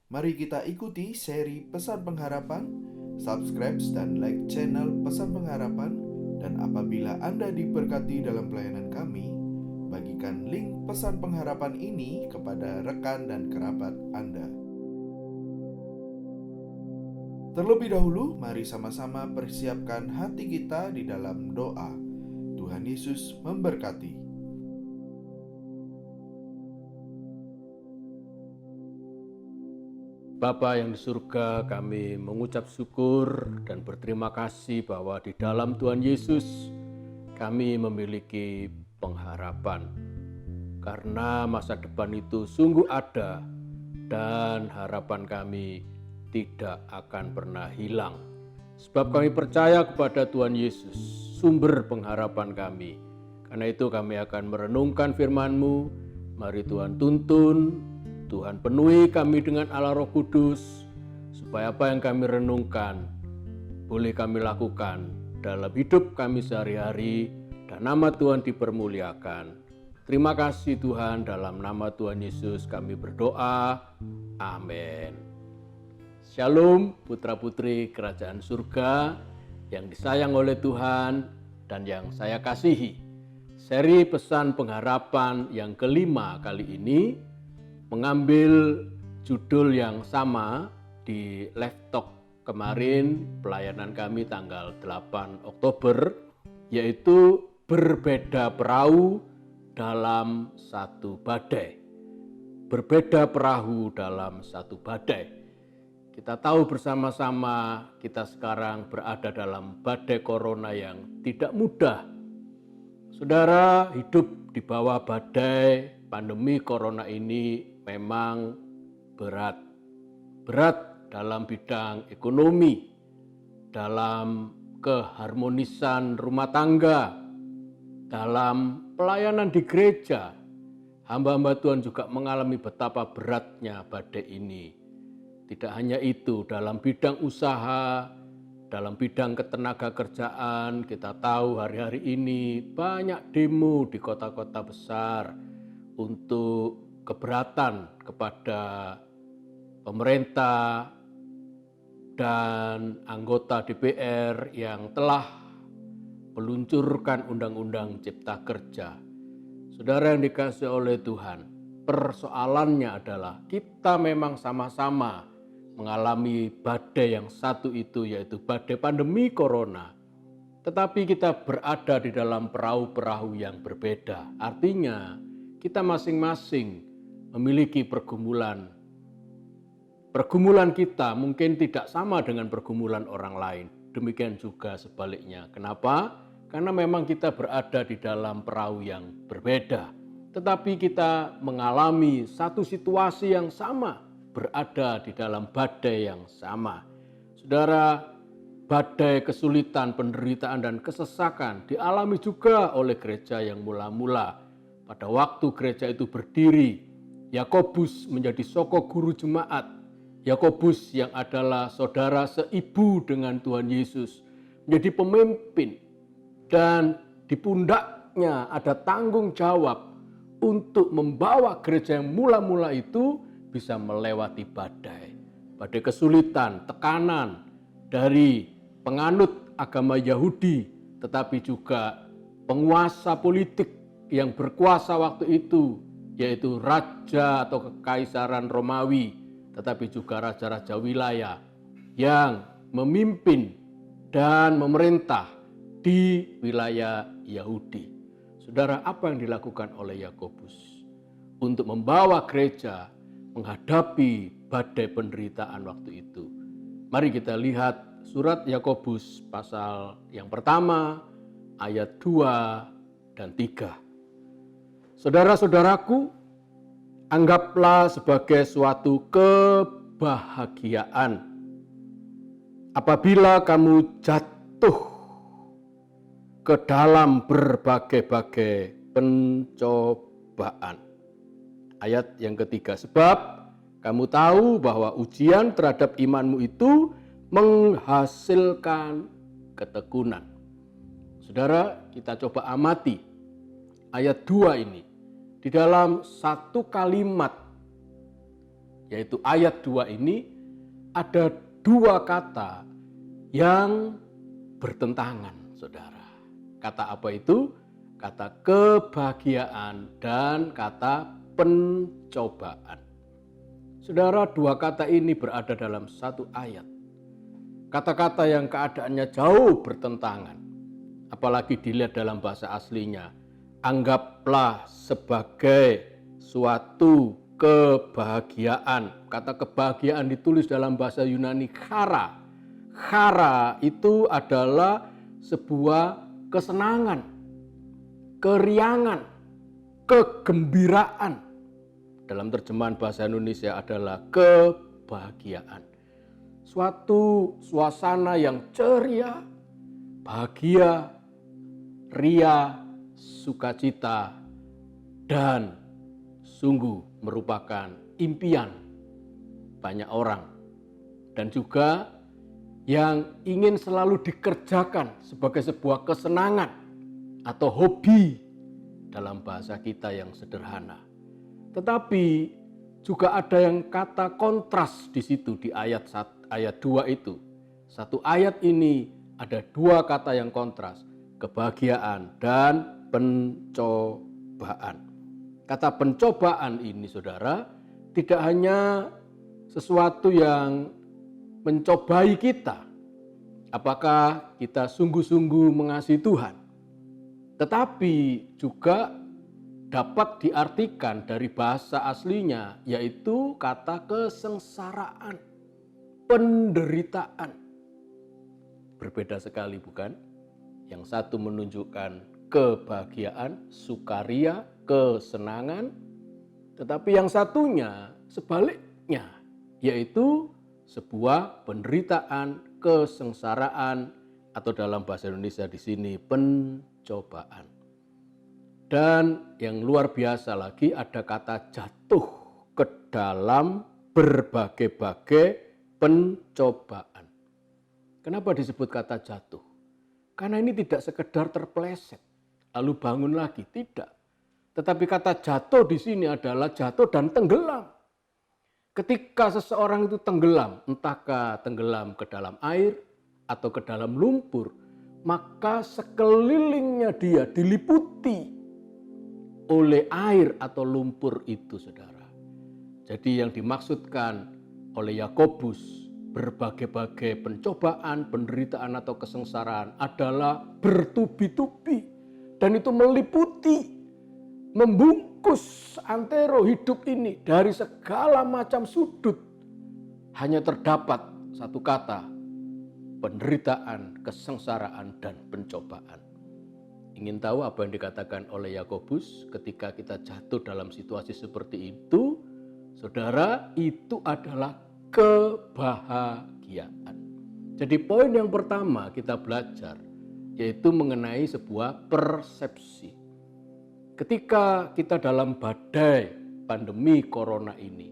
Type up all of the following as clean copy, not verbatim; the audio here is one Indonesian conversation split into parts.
Mari kita ikuti seri Pesan Pengharapan. Subscribe dan like channel Pesan Pengharapan. Dan apabila Anda diberkati dalam pelayanan kami, bagikan link Pesan Pengharapan ini kepada rekan dan kerabat Anda. Terlebih dahulu, mari sama-sama persiapkan hati kita di dalam doa. Tuhan Yesus memberkati. Bapa yang di surga, kami mengucap syukur dan berterima kasih bahwa di dalam Tuhan Yesus kami memiliki pengharapan. Karena masa depan itu sungguh ada dan harapan kami tidak akan pernah hilang. Sebab kami percaya kepada Tuhan Yesus, sumber pengharapan kami. Karena itu kami akan merenungkan firman-Mu. Mari Tuhan tuntun, Tuhan penuhi kami dengan Allah Roh Kudus, supaya apa yang kami renungkan boleh kami lakukan dalam hidup kami sehari-hari, dan nama Tuhan dipermuliakan. Terima kasih Tuhan, dalam nama Tuhan Yesus kami berdoa. Amin. Shalom putra-putri kerajaan surga yang disayang oleh Tuhan dan yang saya kasihi. Seri pesan pengharapan yang kelima kali ini mengambil judul yang sama di Live Talk kemarin, pelayanan kami tanggal 8 Oktober, yaitu berbeda perahu dalam satu badai. Berbeda perahu dalam satu badai. Kita tahu bersama-sama kita sekarang berada dalam badai corona yang tidak mudah. Saudara, hidup di bawah badai pandemi corona ini memang berat. Berat dalam bidang ekonomi, dalam keharmonisan rumah tangga, dalam pelayanan di gereja. Hamba-hamba Tuhan juga mengalami betapa beratnya badai ini. Tidak hanya itu, dalam bidang usaha, dalam bidang ketenaga kerjaan, kita tahu hari-hari ini banyak demo di kota-kota besar untuk keberatan kepada pemerintah dan anggota DPR yang telah meluncurkan Undang-Undang Cipta Kerja. Saudara yang dikasihi oleh Tuhan, persoalannya adalah kita memang sama-sama mengalami badai yang satu itu, yaitu badai pandemi corona. Tetapi kita berada di dalam perahu-perahu yang berbeda. Artinya kita masing-masing memiliki pergumulan. Pergumulan kita mungkin tidak sama dengan pergumulan orang lain. Demikian juga sebaliknya. Kenapa? Karena memang kita berada di dalam perahu yang berbeda. Tetapi kita mengalami satu situasi yang sama, berada di dalam badai yang sama. Saudara, badai kesulitan, penderitaan, dan kesesakan dialami juga oleh gereja yang mula-mula. Pada waktu gereja itu berdiri, Yakobus menjadi sokok guru jemaat. Yakobus yang adalah saudara seibu dengan Tuhan Yesus menjadi pemimpin, dan di pundaknya ada tanggung jawab untuk membawa gereja yang mula-mula itu bisa melewati badai. Badai kesulitan, tekanan dari penganut agama Yahudi, tetapi juga penguasa politik yang berkuasa waktu itu, yaitu raja atau kekaisaran Romawi, tetapi juga raja-raja wilayah yang memimpin dan memerintah di wilayah Yahudi. Saudara, apa yang dilakukan oleh Yakobus untuk membawa gereja menghadapi badai penderitaan waktu itu? Mari kita lihat surat Yakobus pasal yang pertama, ayat 2 dan 3. Saudara-saudaraku, anggaplah sebagai suatu kebahagiaan apabila kamu jatuh ke dalam berbagai-bagai pencobaan. Ayat yang ketiga, sebab kamu tahu bahwa ujian terhadap imanmu itu menghasilkan ketekunan. Saudara, kita coba amati ayat 2 ini. Di dalam satu kalimat yaitu ayat 2 ini ada dua kata yang bertentangan, saudara. Kata apa itu? Kata kebahagiaan dan kata pencobaan. Saudara, dua kata ini berada dalam satu ayat. Kata-kata yang keadaannya jauh bertentangan, apalagi dilihat dalam bahasa aslinya. Anggaplah sebagai suatu kebahagiaan. Kata kebahagiaan ditulis dalam bahasa Yunani chara. Chara itu adalah sebuah kesenangan, keriangan, kegembiraan. Dalam terjemahan bahasa Indonesia adalah kebahagiaan. Suatu suasana yang ceria, bahagia, ria, sukacita, dan sungguh merupakan impian banyak orang. Dan juga yang ingin selalu dikerjakan sebagai sebuah kesenangan atau hobi dalam bahasa kita yang sederhana. Tetapi juga ada yang kata kontras di situ di ayat 2 itu. Satu ayat ini ada dua kata yang kontras, kebahagiaan dan pencobaan. Kata pencobaan ini, saudara, tidak hanya sesuatu yang mencobai kita, apakah kita sungguh-sungguh mengasihi Tuhan, tetapi juga dapat diartikan dari bahasa aslinya, yaitu kata kesengsaraan, penderitaan. Berbeda sekali, bukan? Yang satu menunjukkan kebahagiaan, sukaria, kesenangan, tetapi yang satunya sebaliknya, yaitu sebuah penderitaan, kesengsaraan, atau dalam bahasa Indonesia di sini pencobaan. Dan yang luar biasa lagi ada kata jatuh ke dalam berbagai-bagai pencobaan. Kenapa disebut kata jatuh? Karena ini tidak sekedar terpeleset lalu bangun lagi, tidak. Tetapi kata jatuh di sini adalah jatuh dan tenggelam. Ketika seseorang itu tenggelam, entahkah tenggelam ke dalam air atau ke dalam lumpur, maka sekelilingnya dia diliputi oleh air atau lumpur itu, saudara. Jadi yang dimaksudkan oleh Yakobus, berbagai-bagai pencobaan, penderitaan atau kesengsaraan adalah bertubi-tubi. Dan itu meliputi, membungkus antero hidup ini dari segala macam sudut. Hanya terdapat satu kata, penderitaan, kesengsaraan, dan pencobaan. Ingin tahu apa yang dikatakan oleh Yakobus ketika kita jatuh dalam situasi seperti itu? Saudara, itu adalah kebahagiaan. Jadi poin yang pertama kita belajar yaitu mengenai sebuah persepsi. Ketika kita dalam badai pandemi corona ini,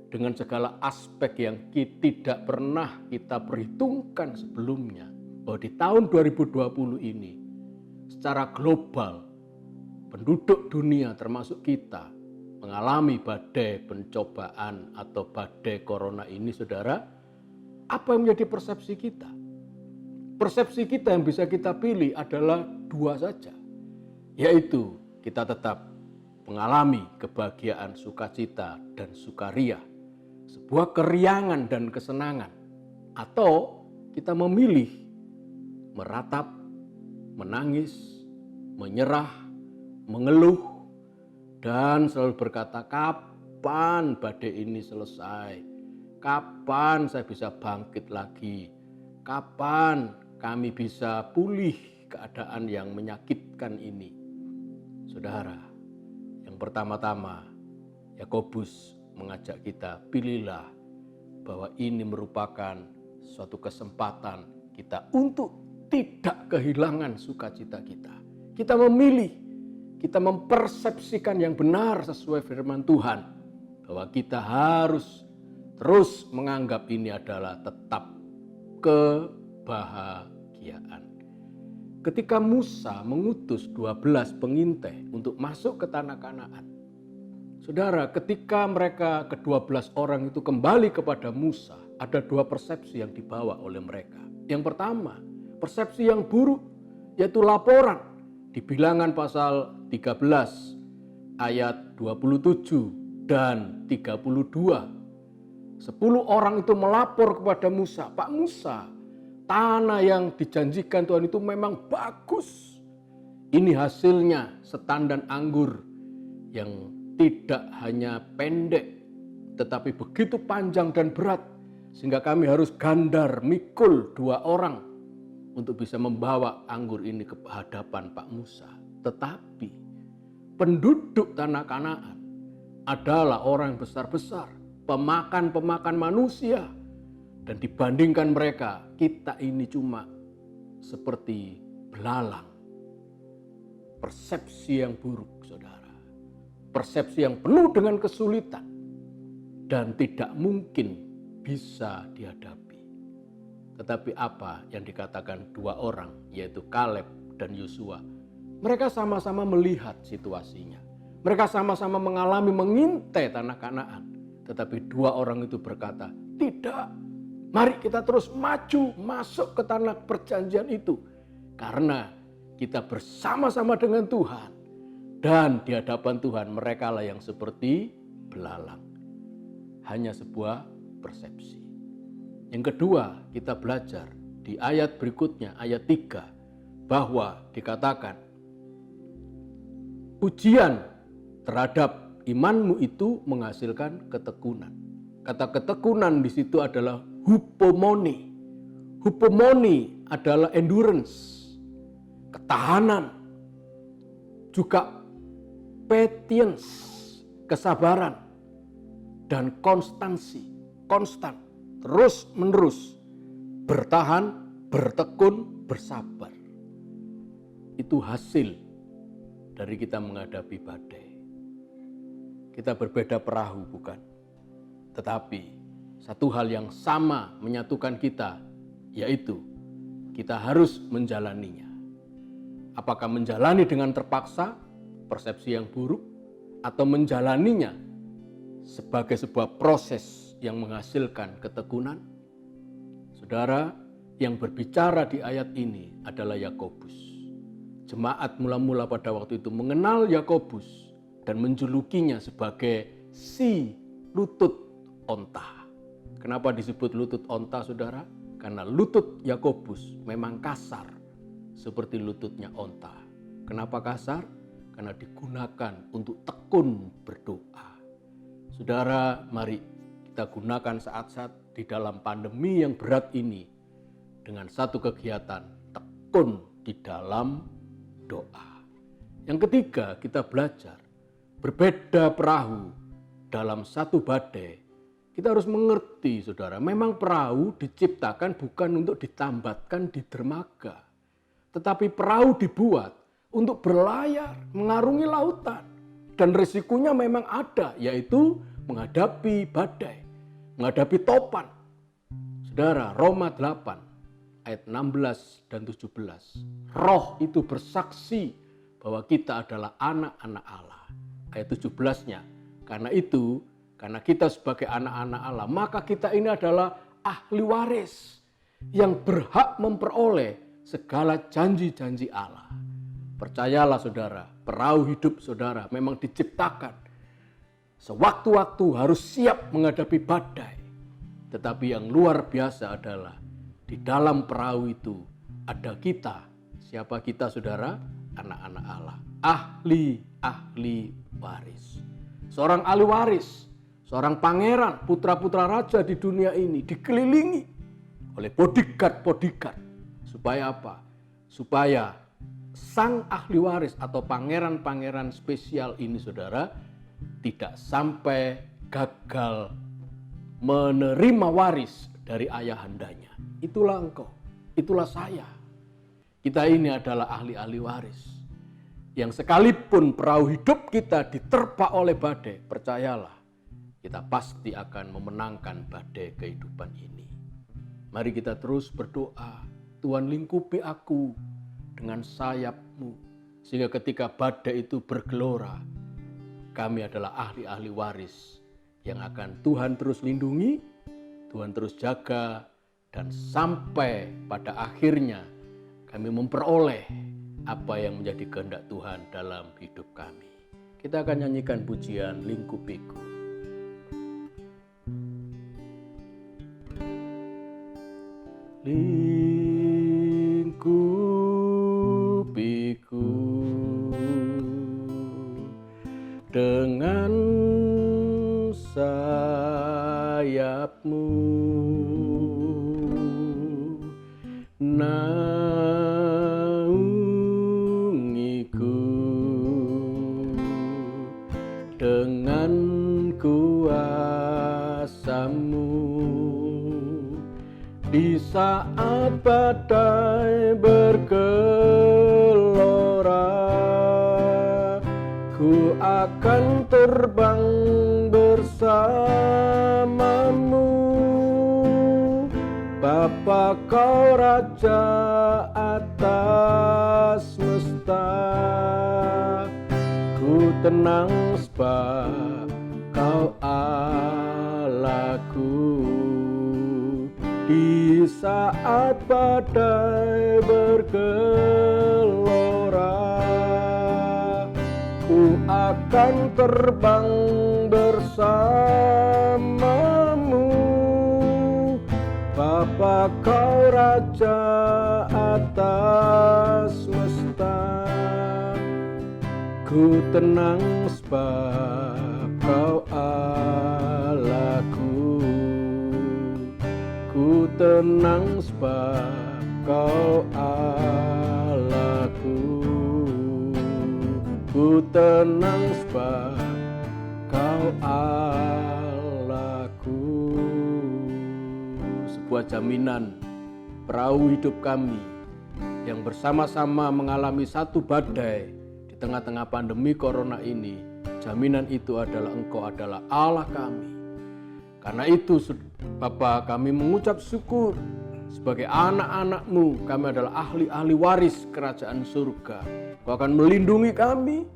dengan segala aspek yang tidak pernah kita perhitungkan sebelumnya, bahwa di tahun 2020 ini secara global penduduk dunia termasuk kita mengalami badai pencobaan atau badai corona ini, saudara. Apa yang menjadi persepsi kita? Persepsi kita yang bisa kita pilih adalah dua saja, yaitu kita tetap mengalami kebahagiaan, sukacita, dan sukaria, sebuah keriangan dan kesenangan, atau kita memilih meratap, menangis, menyerah, mengeluh, dan selalu berkata, kapan badai ini selesai? Kapan saya bisa bangkit lagi? Kapan kami bisa pulih keadaan yang menyakitkan ini? Saudara, yang pertama-tama Yakobus mengajak kita, pilihlah bahwa ini merupakan suatu kesempatan kita untuk tidak kehilangan sukacita kita. Kita memilih, kita mempersepsikan yang benar sesuai firman Tuhan, bahwa kita harus terus menganggap ini adalah tetap kebahagiaan. Ketika Musa mengutus 12 pengintai untuk masuk ke tanah Kanaan, Saudara, ketika mereka ke-12 orang itu kembali kepada Musa, ada dua persepsi yang dibawa oleh mereka. Yang pertama, persepsi yang buruk, yaitu laporan. Di Bilangan pasal 13 ayat 27 dan 32. 10 orang itu melapor kepada Musa, Pak Musa, tanah yang dijanjikan Tuhan itu memang bagus. Ini hasilnya setandan anggur yang tidak hanya pendek, tetapi begitu panjang dan berat, sehingga kami harus gandar mikul 2 orang untuk bisa membawa anggur ini ke hadapan Pak Musa. Tetapi penduduk tanah Kanaan adalah orang besar-besar, pemakan manusia. Dan dibandingkan mereka, kita ini cuma seperti belalang. Persepsi yang buruk, saudara. Persepsi yang penuh dengan kesulitan dan tidak mungkin bisa dihadapi. Tetapi apa yang dikatakan 2 orang, yaitu Kaleb dan Yosua, mereka sama-sama melihat situasinya. Mereka sama-sama mengalami mengintai tanah Kanaan. Tetapi 2 orang itu berkata, tidak, mari kita terus maju masuk ke tanah perjanjian itu. Karena kita bersama-sama dengan Tuhan. Dan di hadapan Tuhan mereka lah yang seperti belalang. Hanya sebuah persepsi. Yang kedua, kita belajar di ayat berikutnya, ayat 3. Bahwa dikatakan, ujian terhadap imanmu itu menghasilkan ketekunan. Kata ketekunan di situ adalah hupomoni. Hupomoni adalah endurance, ketahanan, juga patience, kesabaran, dan konstansi, konstan, terus menerus, bertahan, bertekun, bersabar. Itu hasil dari kita menghadapi badai. Kita berbeda perahu, bukan? Tetapi satu hal yang sama menyatukan kita, yaitu kita harus menjalaninya. Apakah menjalani dengan terpaksa, persepsi yang buruk, atau menjalaninya sebagai sebuah proses yang menghasilkan ketekunan? Saudara, yang berbicara di ayat ini adalah Yakobus. Jemaat mula-mula pada waktu itu mengenal Yakobus dan menjulukinya sebagai si lutut onta. Kenapa disebut lutut onta, saudara? Karena lutut Yakobus memang kasar seperti lututnya onta. Kenapa kasar? Karena digunakan untuk tekun berdoa. Saudara, mari kita gunakan saat-saat di dalam pandemi yang berat ini dengan satu kegiatan, tekun di dalam doa. Yang ketiga, kita belajar berbeda perahu dalam satu badai. Kita harus mengerti, saudara, memang perahu diciptakan bukan untuk ditambatkan di dermaga, tetapi perahu dibuat untuk berlayar, mengarungi lautan. Dan risikonya memang ada, yaitu menghadapi badai, menghadapi topan. Saudara, Roma 8 ayat 16 dan 17. Roh itu bersaksi bahwa kita adalah anak-anak Allah. Ayat 17-nya, karena kita sebagai anak-anak Allah, maka kita ini adalah ahli waris yang berhak memperoleh segala janji-janji Allah. Percayalah saudara, perahu hidup saudara memang diciptakan sewaktu-waktu harus siap menghadapi badai. Tetapi yang luar biasa adalah di dalam perahu itu ada kita. Siapa kita, saudara? Anak-anak Allah. Ahli waris. Seorang ahli waris, seorang pangeran, putra-putra raja di dunia ini dikelilingi oleh bodyguard. Supaya apa? Supaya sang ahli waris atau pangeran-pangeran spesial ini, saudara, tidak sampai gagal menerima waris dari ayahandanya. Itulah engkau, itulah saya. Kita ini adalah ahli-ahli waris. Yang sekalipun perahu hidup kita diterpa oleh badai, percayalah, kita pasti akan memenangkan badai kehidupan ini. Mari kita terus berdoa, Tuhan lingkupi aku dengan sayap-Mu, sehingga ketika badai itu bergelora, kami adalah ahli-ahli waris yang akan Tuhan terus lindungi, Tuhan terus jaga, dan sampai pada akhirnya kami memperoleh apa yang menjadi kehendak Tuhan dalam hidup kami. Kita akan nyanyikan pujian Lingkupiku. Lingkupiku dengan sayapmu, naungiku dengan kuasa-Mu. Di saat badai bergelora, ku akan terbang bersama-Mu. Bapa, Kau Raja atas semesta, ku tenang sebab Kau Allahku. Di saat badai bergelora, ku akan terbang bersama-Mu. Bapa, Kau Raja atas semesta, ku tenang sebab Kau Allahku. Ku tenang sebab Kau Allahku. Ku tenang sebab Kau Allahku. Sebuah jaminan perahu hidup kami yang bersama-sama mengalami satu badai di tengah-tengah pandemi corona ini. Jaminan itu adalah Engkau adalah Allah kami. Karena itu Bapa, kami mengucap syukur sebagai anak-anak-Mu. Kami adalah ahli-ahli waris kerajaan surga. Engkau akan melindungi kami,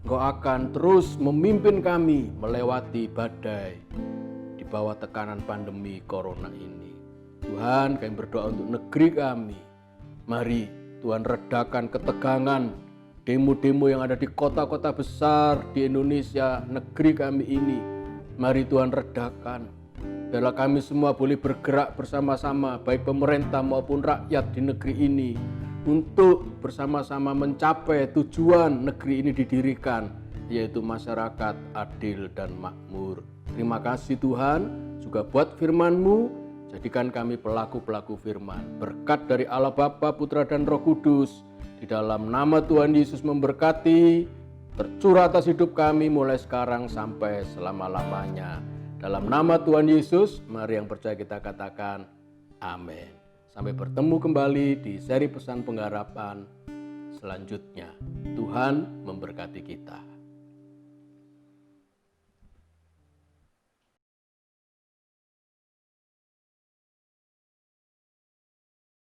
Engkau akan terus memimpin kami melewati badai di bawah tekanan pandemi corona ini. Tuhan, kami berdoa untuk negeri kami. Mari Tuhan redakan ketegangan demo-demo yang ada di kota-kota besar di Indonesia, negeri kami ini. Mari Tuhan redakan. Biarlah kami semua boleh bergerak bersama-sama, baik pemerintah maupun rakyat di negeri ini, untuk bersama-sama mencapai tujuan negeri ini didirikan, yaitu masyarakat adil dan makmur. Terima kasih Tuhan, juga buat firman-Mu, jadikan kami pelaku-pelaku firman. Berkat dari Allah Bapa, Putra, dan Roh Kudus, di dalam nama Tuhan Yesus memberkati, tercurah atas hidup kami mulai sekarang sampai selama-lamanya. Dalam nama Tuhan Yesus, mari yang percaya kita katakan amin. Sampai bertemu kembali di seri pesan pengharapan selanjutnya. Tuhan memberkati kita.